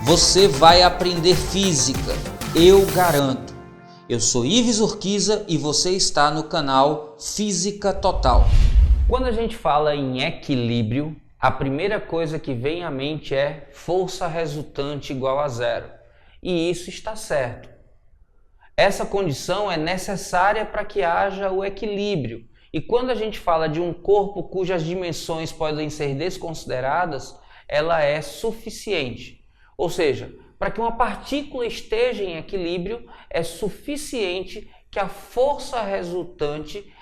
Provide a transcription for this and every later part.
Você vai aprender física, eu garanto. Eu sou Ives Urquiza e você está no canal Física Total. Quando a gente fala em equilíbrio, a primeira coisa que vem à mente é força resultante igual a zero. E isso está certo. Essa condição é necessária para que haja o equilíbrio. E quando a gente fala de um corpo cujas dimensões podem ser desconsideradas, ela é suficiente. Ou seja, para que uma partícula esteja em equilíbrio, é suficiente que a força resultante,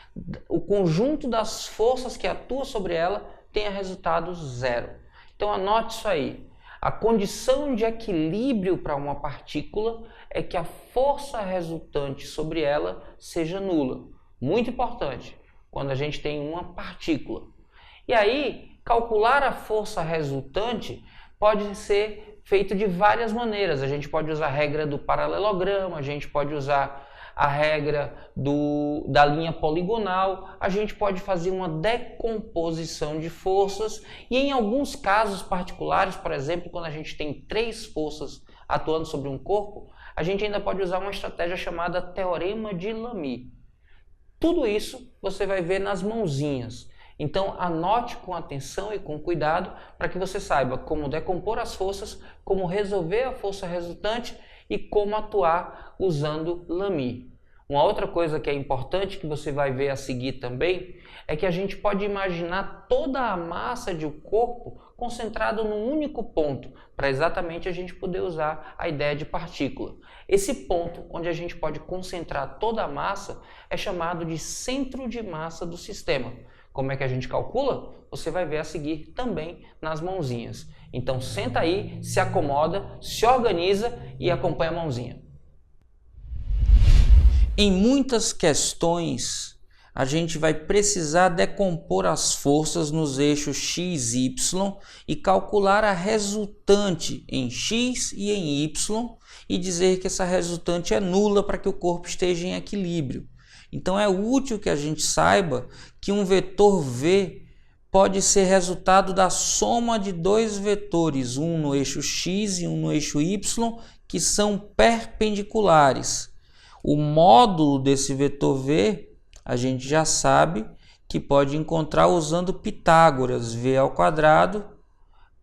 o conjunto das forças que atuam sobre ela, tenha resultado zero. Então anote isso aí. A condição de equilíbrio para uma partícula é que a força resultante sobre ela seja nula. Muito importante quando a gente tem uma partícula. E aí, calcular a força resultante pode ser feito de várias maneiras. A gente pode usar a regra do paralelogramo, a gente pode usar a regra da linha poligonal, a gente pode fazer uma decomposição de forças e em alguns casos particulares, por exemplo, quando a gente tem 3 forças atuando sobre um corpo, a gente ainda pode usar uma estratégia chamada teorema de Lamy. Tudo isso você vai ver nas mãozinhas. Então anote com atenção e com cuidado para que você saiba como decompor as forças, como resolver a força resultante e como atuar usando Lamy. Uma outra coisa que é importante que você vai ver a seguir também é que a gente pode imaginar toda a massa de um corpo concentrada num único ponto, para exatamente a gente poder usar a ideia de partícula. Esse ponto onde a gente pode concentrar toda a massa é chamado de centro de massa do sistema. Como é que a gente calcula? Você vai ver a seguir também nas mãozinhas. Então senta aí, se acomoda, se organiza e acompanha a mãozinha. Em muitas questões, a gente vai precisar decompor as forças nos eixos x e y e calcular a resultante em x e em y e dizer que essa resultante é nula para que o corpo esteja em equilíbrio. Então é útil que a gente saiba que um vetor v pode ser resultado da soma de 2 vetores, um no eixo x e um no eixo y, que são perpendiculares. O módulo desse vetor v a gente já sabe que pode encontrar usando Pitágoras. V ao quadrado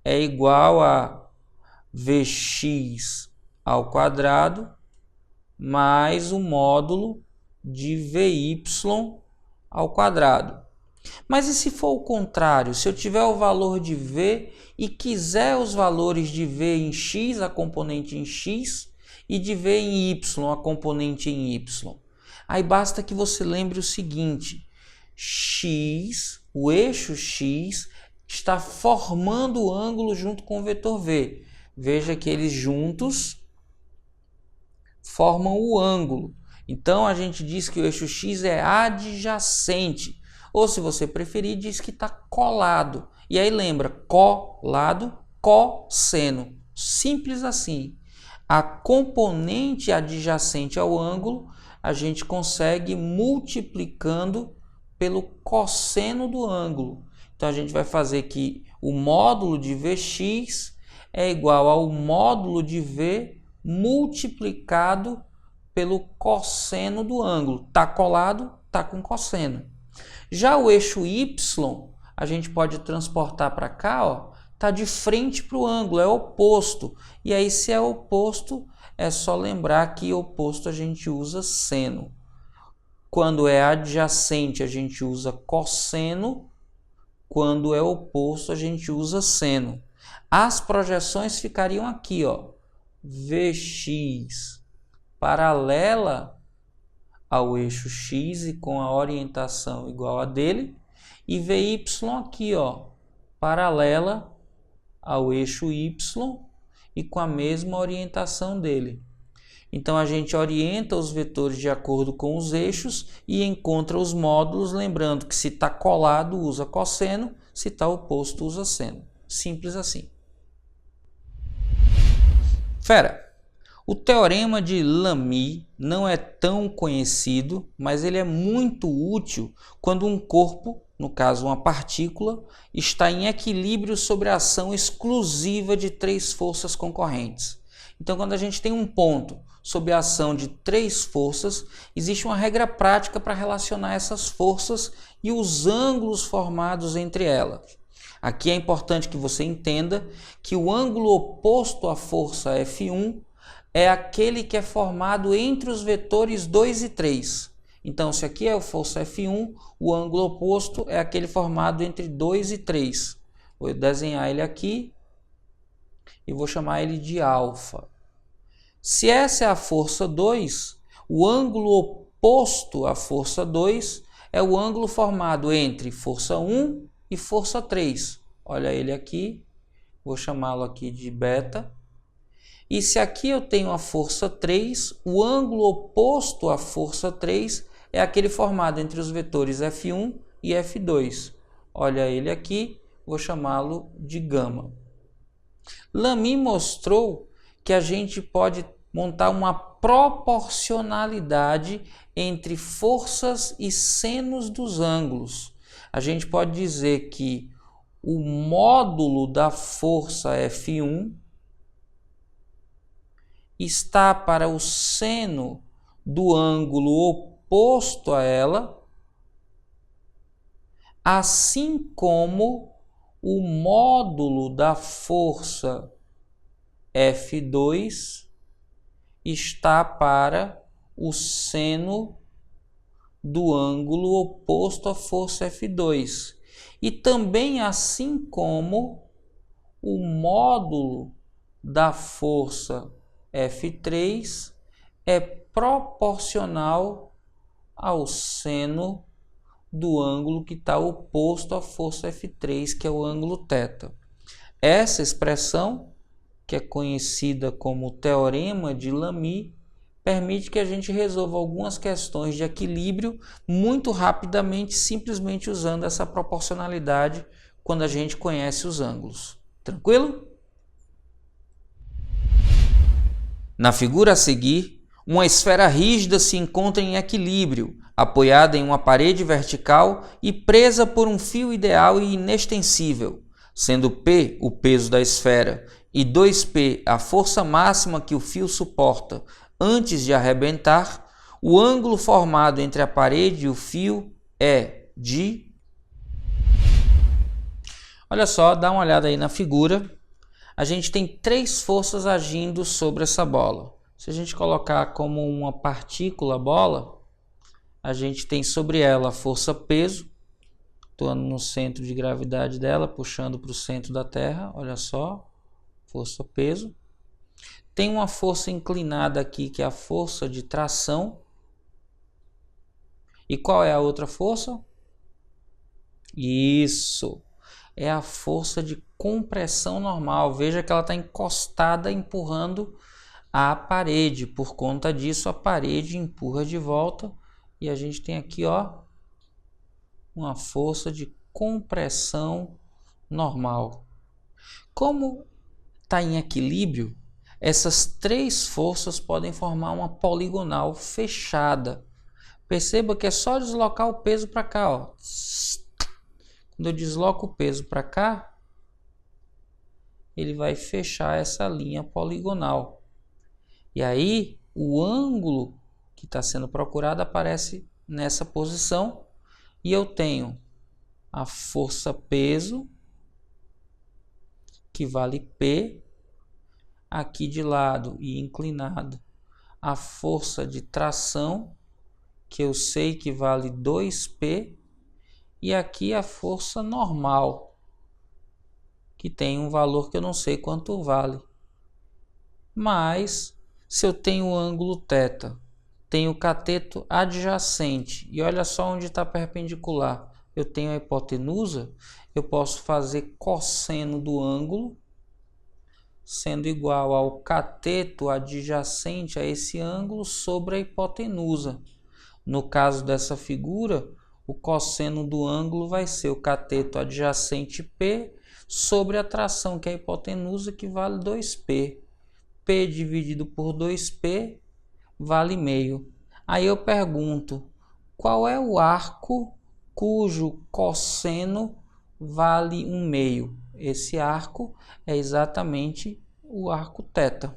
é igual a vx ao quadrado mais o módulo de vy ao quadrado. Mas e se for o contrário? Se eu tiver o valor de v e quiser os valores de v em x, a componente em x, e de v em y, a componente em y. Aí basta que você lembre o seguinte: x, o eixo x, está formando o ângulo junto com o vetor v. Veja que eles juntos formam o ângulo. Então a gente diz que o eixo x é adjacente, ou se você preferir, diz que está colado. E aí lembra, colado, cosseno. Simples assim. A componente adjacente ao ângulo a gente consegue multiplicando pelo cosseno do ângulo. Então a gente vai fazer que o módulo de Vx é igual ao módulo de V multiplicado pelo cosseno do ângulo. Está colado, está com cosseno. Já o eixo y, a gente pode transportar para cá, ó, está de frente para o ângulo, é oposto. E aí, se é oposto, é só lembrar que oposto a gente usa seno. Quando é adjacente, a gente usa cosseno. Quando é oposto, a gente usa seno. As projeções ficariam aqui, ó. Vx paralela ao eixo x e com a orientação igual a dele, e Vy aqui, ó, paralela ao eixo y e com a mesma orientação dele. Então a gente orienta os vetores de acordo com os eixos e encontra os módulos, lembrando que se está colado usa cosseno, se está oposto usa seno. Simples assim. Fera! O teorema de Lamy não é tão conhecido, mas ele é muito útil quando um corpo no caso uma partícula, está em equilíbrio sobre a ação exclusiva de três forças concorrentes. Então, quando a gente tem um ponto sob a ação de três forças, existe uma regra prática para relacionar essas forças e os ângulos formados entre elas. Aqui é importante que você entenda que o ângulo oposto à força F1 é aquele que é formado entre os vetores 2 e 3. Então, se aqui é a força F1, o ângulo oposto é aquele formado entre 2 e 3. Vou desenhar ele aqui e vou chamar ele de alfa. Se essa é a força 2, o ângulo oposto à força 2 é o ângulo formado entre força 1 e força 3. Olha ele aqui, vou chamá-lo aqui de beta. E se aqui eu tenho a força 3, o ângulo oposto à força 3 é aquele formado entre os vetores F1 e F2. Olha ele aqui, vou chamá-lo de gama. Lamy mostrou que a gente pode montar uma proporcionalidade entre forças e senos dos ângulos. A gente pode dizer que o módulo da força F1 está para o seno do ângulo oposto a ela, assim como o módulo da força F2 está para o seno do ângulo oposto à força F2. E também assim como o módulo da força F3 é proporcional ao seno do ângulo que está oposto à força F3, que é o ângulo θ. Essa expressão, que é conhecida como Teorema de Lamy, permite que a gente resolva algumas questões de equilíbrio muito rapidamente, simplesmente usando essa proporcionalidade quando a gente conhece os ângulos. Tranquilo? Na figura a seguir, uma esfera rígida se encontra em equilíbrio, apoiada em uma parede vertical e presa por um fio ideal e inextensível, sendo P o peso da esfera e 2P a força máxima que o fio suporta antes de arrebentar, o ângulo formado entre a parede e o fio é de... Olha só, dá uma olhada aí na figura. A gente tem três forças agindo sobre essa bola. Se a gente colocar como uma partícula a bola, a gente tem sobre ela a força peso, atuando no centro de gravidade dela, puxando para o centro da Terra, olha só, força peso. Tem uma força inclinada aqui, que é a força de tração. E qual é a outra força? Isso, é a força de compressão normal. Veja que ela está encostada, empurrando a parede. Por conta disso, a parede empurra de volta. E a gente tem aqui, ó, uma força de compressão normal. Como está em equilíbrio, essas três forças podem formar uma poligonal fechada. Perceba que é só deslocar o peso para cá, ó. Quando eu desloco o peso para cá, ele vai fechar essa linha poligonal. E aí, o ângulo que está sendo procurado aparece nessa posição. E eu tenho a força peso, que vale P, aqui de lado e inclinado, a força de tração, que eu sei que vale 2P, e aqui a força normal, que tem um valor que eu não sei quanto vale. Mas, se eu tenho o ângulo θ, tenho o cateto adjacente, e olha só onde está perpendicular, eu tenho a hipotenusa, eu posso fazer cosseno do ângulo, sendo igual ao cateto adjacente a esse ângulo sobre a hipotenusa. No caso dessa figura, o cosseno do ângulo vai ser o cateto adjacente P sobre a tração, que é a hipotenusa, que vale 2P. P dividido por 2P vale meio. Aí eu pergunto, qual é o arco cujo cosseno vale 1/2. Esse arco é exatamente o arco θ.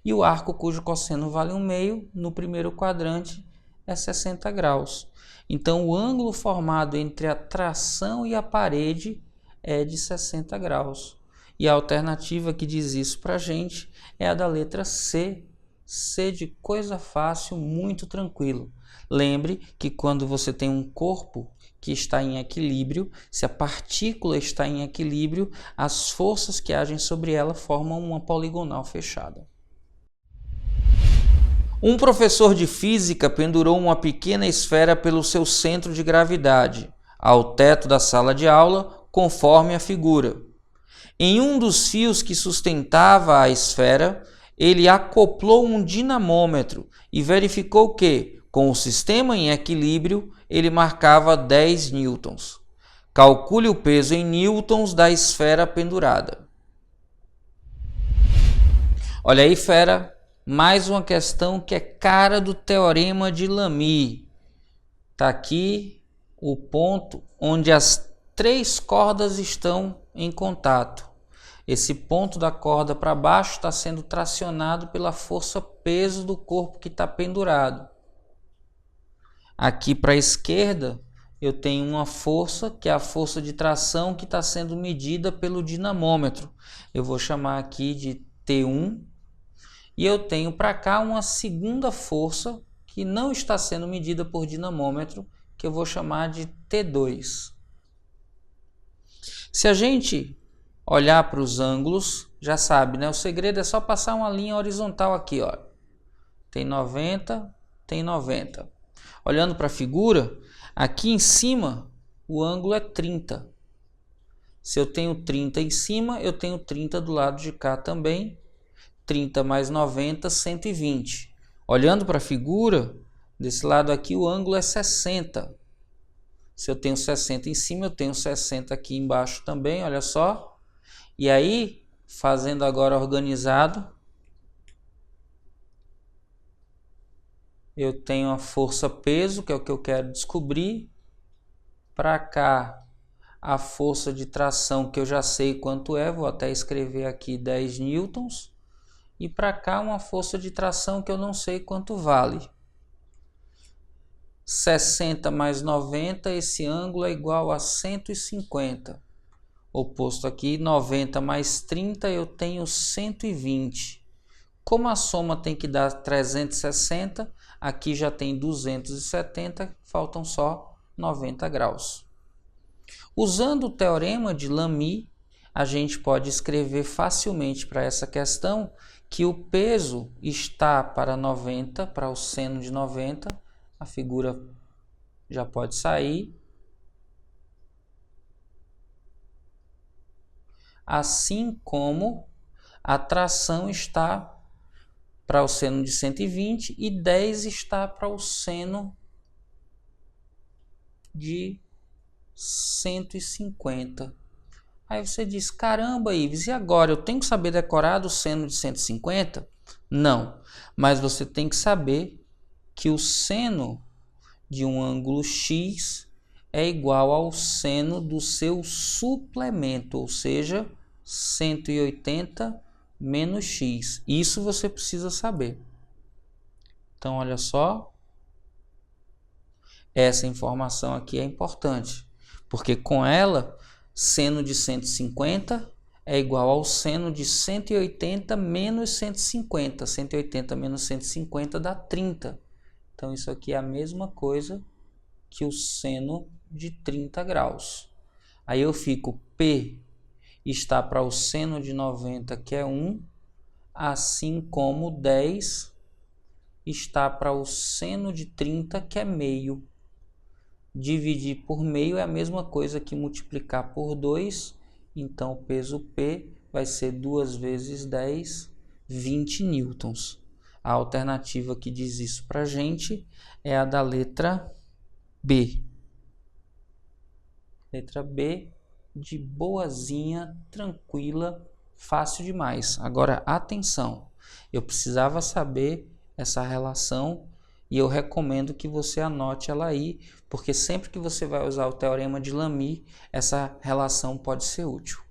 E o arco cujo cosseno vale 1/2, no primeiro quadrante, é 60 graus. Então, o ângulo formado entre a tração e a parede é de 60 graus. E a alternativa que diz isso para a gente é a da letra C. C de coisa fácil, muito tranquilo. Lembre que quando você tem um corpo que está em equilíbrio, se a partícula está em equilíbrio, as forças que agem sobre ela formam uma poligonal fechada. Um professor de física pendurou uma pequena esfera pelo seu centro de gravidade ao teto da sala de aula, conforme a figura. Em um dos fios que sustentava a esfera, ele acoplou um dinamômetro e verificou que, com o sistema em equilíbrio, ele marcava 10 newtons. Calcule o peso em newtons da esfera pendurada. Olha aí, fera, mais uma questão que é cara do teorema de Lamy. Está aqui o ponto onde as 3 cordas estão em contato. Esse ponto da corda para baixo está sendo tracionado pela força peso do corpo que está pendurado. Aqui para a esquerda eu tenho uma força, que é a força de tração que está sendo medida pelo dinamômetro. Eu vou chamar aqui de T1. E eu tenho para cá uma segunda força que não está sendo medida por dinamômetro, que eu vou chamar de T2. Se a gente olhar para os ângulos, já sabe, né? O segredo é só passar uma linha horizontal aqui, ó. Tem 90, tem 90. Olhando para a figura, aqui em cima o ângulo é 30. Se eu tenho 30 em cima, eu tenho 30 do lado de cá também. 30 mais 90, 120. Olhando para a figura, desse lado aqui o ângulo é 60. Se eu tenho 60 em cima, eu tenho 60 aqui embaixo também, olha só. E aí, fazendo agora organizado, eu tenho a força-peso, que é o que eu quero descobrir. Para cá, a força de tração, que eu já sei quanto é, vou até escrever aqui 10 newtons. E para cá, uma força de tração que eu não sei quanto vale. 60 mais 90, esse ângulo é igual a 150. Oposto aqui, 90 mais 30, eu tenho 120. Como a soma tem que dar 360, aqui já tem 270, faltam só 90 graus. Usando o teorema de Lamy, a gente pode escrever facilmente para essa questão que o peso está para 90, para o seno de 90, a figura já pode sair. Assim como a tração está para o seno de 120 e 10 está para o seno de 150. Aí você diz, caramba, Ives, e agora? Eu tenho que saber decorar do seno de 150? Não, mas você tem que saber que o seno de um ângulo x é igual ao seno do seu suplemento, ou seja, 180 menos x. Isso você precisa saber. Então, olha só. Essa informação aqui é importante, porque com ela, seno de 150 é igual ao seno de 180 menos 150. 180 menos 150 dá 30. Então, isso aqui é a mesma coisa que o seno de 30 graus. Aí eu fico, P está para o seno de 90, que é 1, assim como 10 está para o seno de 30, que é meio. Dividir por meio é a mesma coisa que multiplicar por 2, então o peso P vai ser 2 vezes 10, 20 newtons. A alternativa que diz isso para a gente é a da letra B. Letra B, de boazinha, tranquila, fácil demais. Agora, atenção, eu precisava saber essa relação e eu recomendo que você anote ela aí, porque sempre que você vai usar o teorema de Lamy, essa relação pode ser útil.